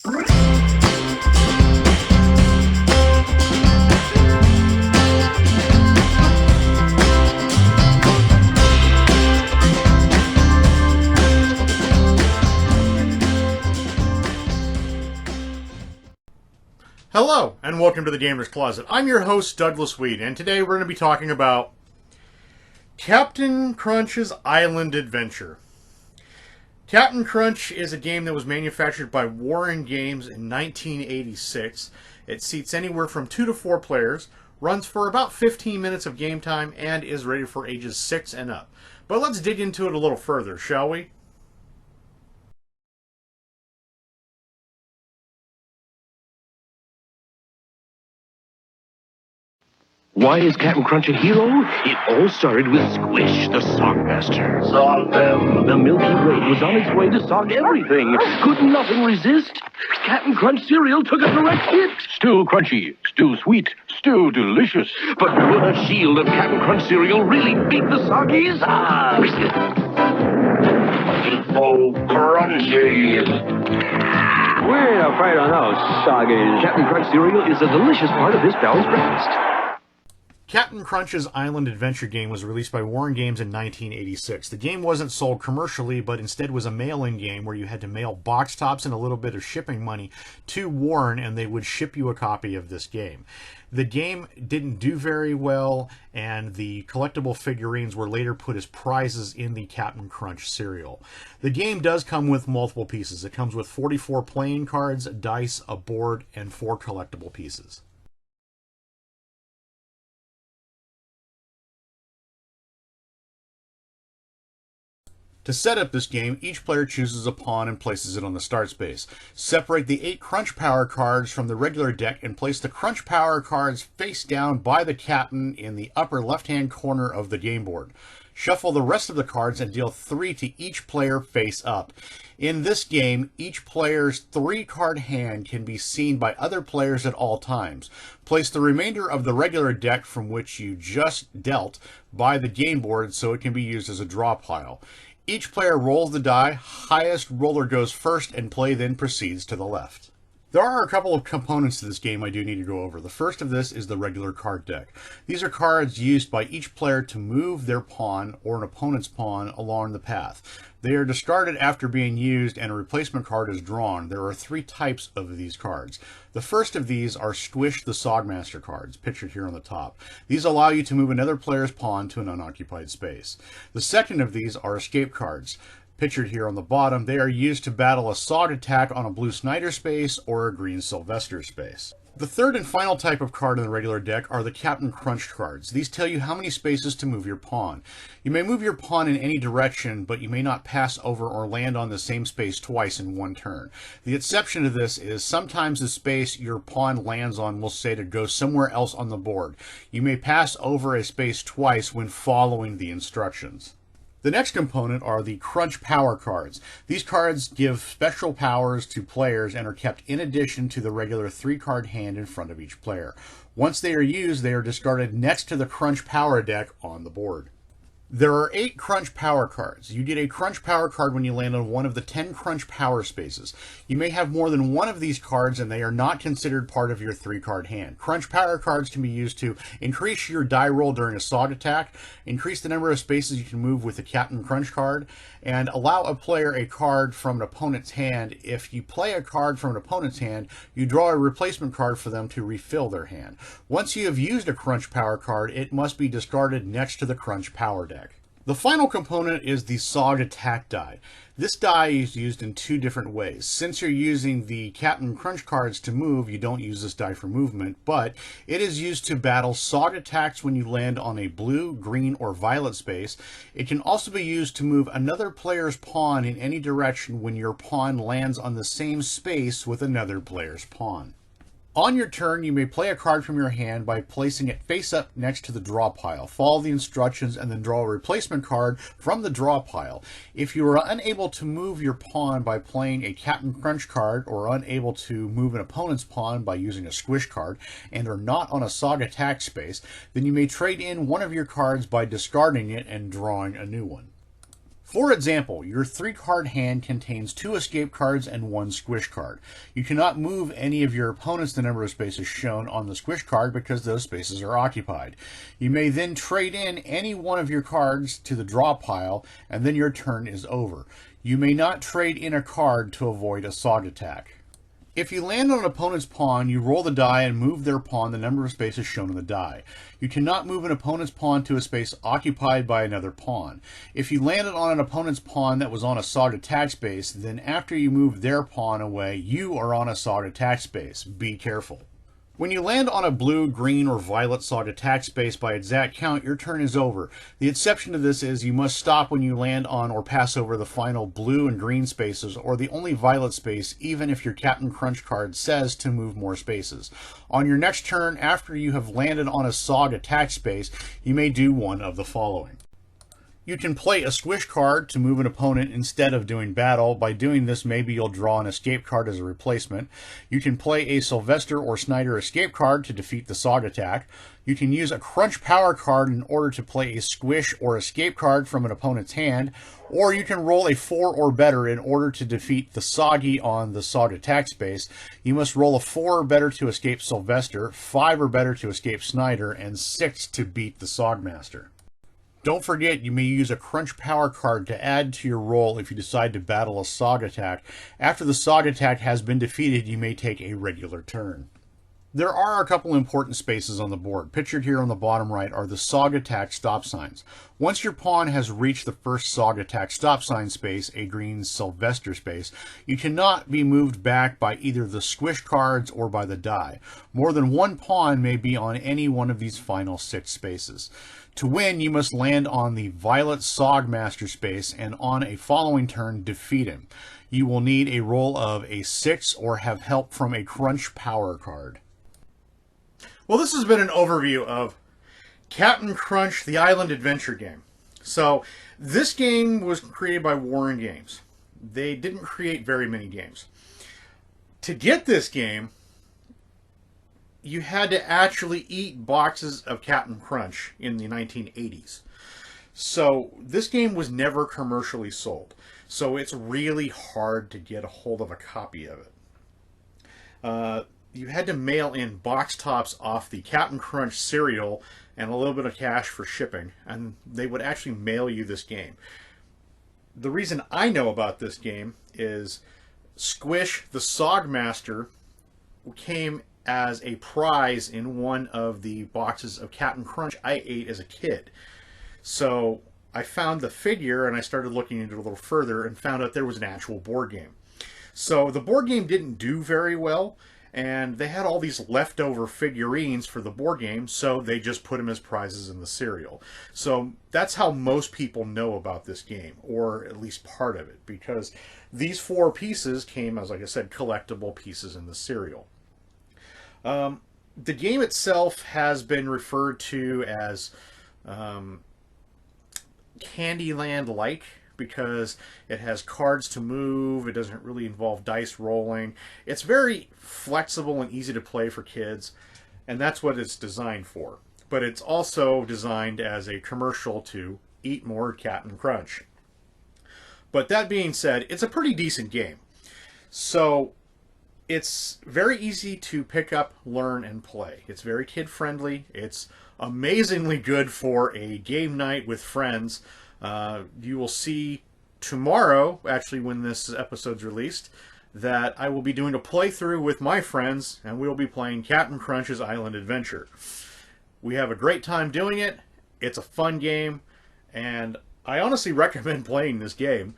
Hello, and welcome to the Gamer's Closet. I'm your host, Douglas Weed, and today we're going to be talking about Captain Crunch's Island Adventure. Captain Crunch is a game that was manufactured by Warren Games in 1986. It seats anywhere from 2 to 4 players, runs for about 15 minutes of game time, and is rated for ages 6 and up. But let's dig into it a little further, shall we? Why is Captain Crunch a hero? It all started with Squish, the Sog Master. Sog them. The Milky Way was on its way to sog everything. Could nothing resist? Captain Crunch cereal took a direct hit. Still crunchy, still sweet, still delicious. But would a shield of Captain Crunch cereal really beat the Soggies? So crunchy. We ain't afraid of no soggies. Captain Crunch cereal is a delicious part of this balanced breakfast. Captain Crunch's Island Adventure game was released by Warren Games in 1986. The game wasn't sold commercially, but instead was a mail-in game where you had to mail box tops and a little bit of shipping money to Warren, and they would ship you a copy of this game. The game didn't do very well, and the collectible figurines were later put as prizes in the Captain Crunch cereal. The game does come with multiple pieces. It comes with 44 playing cards, dice, a board, and 4 collectible pieces. To set up this game, each player chooses a pawn and places it on the start space. Separate the 8 Crunch Power cards from the regular deck and place the Crunch Power cards face down by the captain in the upper left-hand corner of the game board. Shuffle the rest of the cards and deal 3 to each player face up. In this game, each player's 3-card hand can be seen by other players at all times. Place the remainder of the regular deck from which you just dealt by the game board so it can be used as a draw pile. Each player rolls the die, highest roller goes first, and play then proceeds to the left. There are a couple of components to this game I do need to go over. The first of this is the regular card deck. These are cards used by each player to move their pawn or an opponent's pawn along the path. They are discarded after being used and a replacement card is drawn. There are 3 types of these cards. The first of these are Squish the Sog Master cards, pictured here on the top. These allow you to move another player's pawn to an unoccupied space. The second of these are Escape cards, pictured here on the bottom. They are used to battle a Sog attack on a blue Snyder space or a green Sylvester space. The third and final type of card in the regular deck are the Captain Crunch cards. These tell you how many spaces to move your pawn. You may move your pawn in any direction, but you may not pass over or land on the same space twice in one turn. The exception to this is sometimes the space your pawn lands on will say to go somewhere else on the board. You may pass over a space twice when following the instructions. The next component are the Crunch Power cards. These cards give special powers to players and are kept in addition to the regular 3-card hand in front of each player. Once they are used, they are discarded next to the Crunch Power deck on the board. There are 8 Crunch Power cards. You get a Crunch Power card when you land on one of the 10 Crunch Power spaces. You may have more than one of these cards and they are not considered part of your 3-card hand. Crunch Power cards can be used to increase your die roll during a Sog attack, increase the number of spaces you can move with the Captain Crunch card, and allow a player a card from an opponent's hand. If you play a card from an opponent's hand, you draw a replacement card for them to refill their hand. Once you have used a Crunch Power card, it must be discarded next to the Crunch Power deck. The final component is the Sog attack die. This die is used in 2 different ways. Since you're using the Captain Crunch cards to move, you don't use this die for movement, but it is used to battle Sog attacks when you land on a blue, green, or violet space. It can also be used to move another player's pawn in any direction when your pawn lands on the same space with another player's pawn. On your turn, you may play a card from your hand by placing it face up next to the draw pile. Follow the instructions and then draw a replacement card from the draw pile. If you are unable to move your pawn by playing a Captain Crunch card or unable to move an opponent's pawn by using a Squish card and are not on a Sog attack space, then you may trade in one of your cards by discarding it and drawing a new one. For example, your 3-card hand contains 2 escape cards and 1 squish card. You cannot move any of your opponents the number of spaces shown on the squish card because those spaces are occupied. You may then trade in any one of your cards to the draw pile, and then your turn is over. You may not trade in a card to avoid a Sog attack. If you land on an opponent's pawn, you roll the die and move their pawn the number of spaces shown on the die. You cannot move an opponent's pawn to a space occupied by another pawn. If you landed on an opponent's pawn that was on a Sog attack space, then after you move their pawn away, you are on a Sog attack space. Be careful. When you land on a blue, green, or violet Sog attack space by exact count, your turn is over. The exception to this is you must stop when you land on or pass over the final blue and green spaces or the only violet space, even if your Captain Crunch card says to move more spaces. On your next turn, after you have landed on a Sog attack space, you may do one of the following. You can play a squish card to move an opponent instead of doing battle. By doing this, maybe you'll draw an escape card as a replacement. You can play a Sylvester or Snyder escape card to defeat the Sog attack. You can use a Crunch power card in order to play a squish or escape card from an opponent's hand. Or you can roll a 4 or better in order to defeat the Soggy on the Sog attack space. You must roll a 4 or better to escape Sylvester, 5 or better to escape Snyder, and 6 to beat the Sog Master. Don't forget, you may use a Crunch power card to add to your roll if you decide to battle a Sog attack. After the Sog attack has been defeated, you may take a regular turn. There are a couple important spaces on the board. Pictured here on the bottom right are the Sog attack stop signs. Once your pawn has reached the first Sog attack stop sign space, a green Sylvester space, you cannot be moved back by either the squish cards or by the die. More than one pawn may be on any one of these final 6 spaces. To win, you must land on the violet Sog Master space and on a following turn defeat him. You will need a roll of a 6 or have help from a Crunch power card. Well, this has been an overview of Captain Crunch, the Island Adventure game. So, this game was created by Warren Games. They didn't create very many games. To get this game, you had to actually eat boxes of Captain Crunch in the 1980s. So, this game was never commercially sold. So, it's really hard to get a hold of a copy of it. You had to mail in box tops off the Captain Crunch cereal and a little bit of cash for shipping, and they would actually mail you this game. The reason I know about this game is Squish the Sog Master came as a prize in one of the boxes of Captain Crunch I ate as a kid. So I found the figure and I started looking into it a little further and found out there was an actual board game. So the board game didn't do very well, and they had all these leftover figurines for the board game, so they just put them as prizes in the cereal. So that's how most people know about this game, or at least part of it, because these 4 pieces came as, like I said, collectible pieces in the cereal. The game itself has been referred to as Candyland-like, because it has cards to move, it doesn't really involve dice rolling. It's very flexible and easy to play for kids, and that's what it's designed for. But it's also designed as a commercial to eat more Captain Crunch. But that being said, it's a pretty decent game. So it's very easy to pick up, learn, and play. It's very kid-friendly. It's amazingly good for a game night with friends. You will see tomorrow, actually when this episode's released, that I will be doing a playthrough with my friends, and we'll be playing Captain Crunch's Island Adventure. We have a great time doing it. It's a fun game, and I honestly recommend playing this game.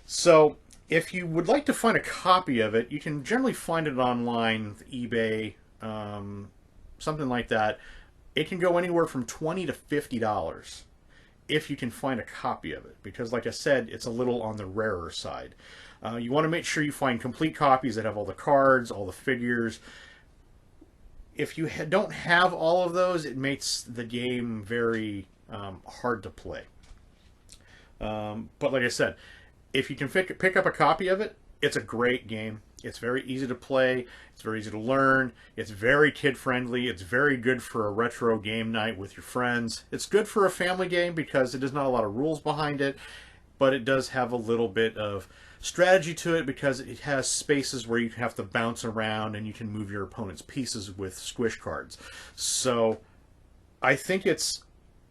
So, if you would like to find a copy of it, you can generally find it online, eBay, something like that. It can go anywhere from $20 to $50. If you can find a copy of it, because like I said, it's a little on the rarer side. You want to make sure you find complete copies that have all the cards, all the figures. If you don't have all of those, it makes the game very hard to play. But like I said, if you can pick up a copy of it, it's a great game. It's very easy to play. It's very easy to learn. It's very kid-friendly. It's very good for a retro game night with your friends. It's good for a family game because it does not a lot of rules behind it. but it does have a little bit of strategy to it because it has spaces where you have to bounce around and you can move your opponent's pieces with squish cards. So I think it's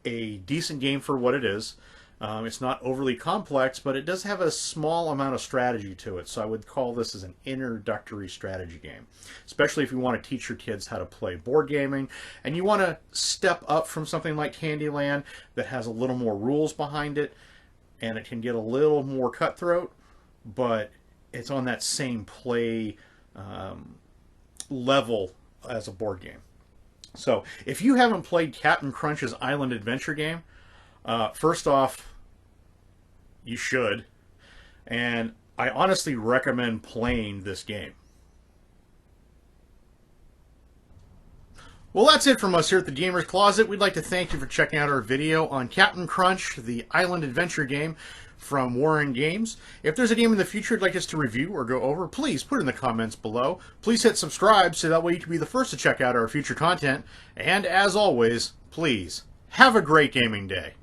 a decent game for what it is. It's not overly complex, but it does have a small amount of strategy to it. So I would call this as an introductory strategy game, especially if you want to teach your kids how to play board gaming and you want to step up from something like Candyland that has a little more rules behind it and it can get a little more cutthroat, but it's on that same play level as a board game. So if you haven't played Captain Crunch's Island Adventure game, first off, you should. And I honestly recommend playing this game. Well, that's it from us here at the Gamer's Closet. We'd like to thank you for checking out our video on Captain Crunch, the Island Adventure game from Warren Games. If there's a game in the future you'd like us to review or go over, please put it in the comments below. Please hit subscribe so that way you can be the first to check out our future content. And as always, please have a great gaming day.